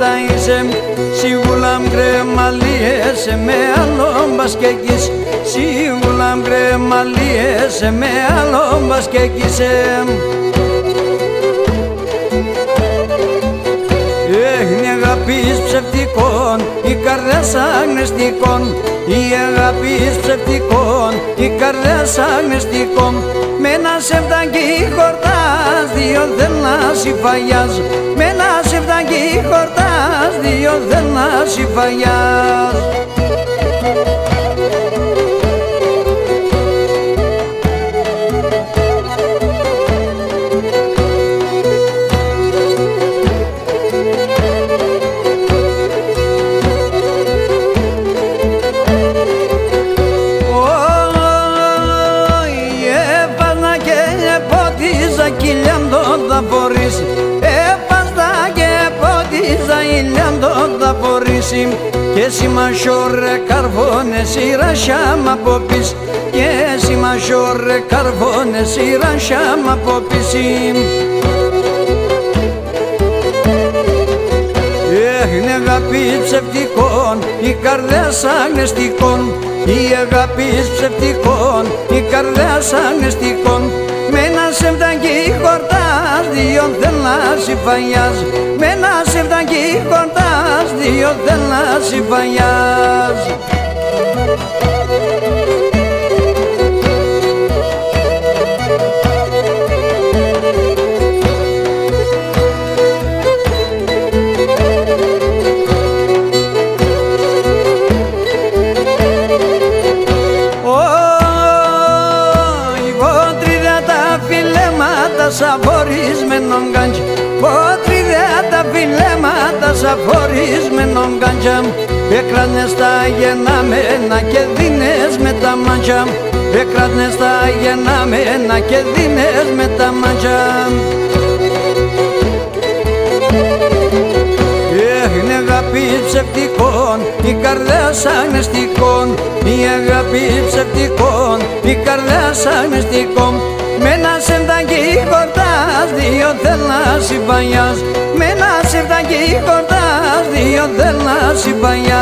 νύχτα είσαι, σίγουλα γκρεμαλίεσαι με άλλο μπασκέκις, σίγουλα γκρεμαλίεσαι με άλλο μπασκέκισε. Έχει αγάπης ψευτικών, η καρδιάς αγνεστικών, η αγάπης ψευτικών, η καρδιάς αγνεστικών. Με ένα σεβδάκι χορτάς, δύο δεν να συμφαγιάς, με ένα σεβδάκι χορτάς, δύο δεν να συμφαγιάς. Θα φορήσει, έπαστα και πότιζα ηλιάντο θα φορήσει, και εσύ μασιόρε καρβόνε σειρασιά μ' από πεις, και εσύ μασιόρε καρβόνε σειρασιά μ' από πεις. Έχει αγάπη ψευτικών, η καρδιάς αγνεστικών, η αγάπη ψευτικών, η καρδιάς αγνεστικών. Με ένα σεβδάκι χορτάς, δύο δεν να συμφαγιάς, με ένα σεβδάκι χορτάς, δύο δεν να συμφαγιάς. Σαφορισμένον γκάντζ, ποτριδέα τα φιλέματα σαφορισμένον γκάντζα. Έκρανες τα γενναμένα και δίνες με τα μάντζα, έκρανες τα γενναμένα και δίνες με τα μάντζα. Έχει αγάπη ψευτικών, η καρδιάς αγνεστικών, η αγάπη ψευτικών, η καρδιάς αγνεστικών. Με ένα σεβδάκι χορτάς, δύο δεν να συμφαγιάς, με ένα σεβδάκι χορτάς, δύο δεν να συμφαγιάς.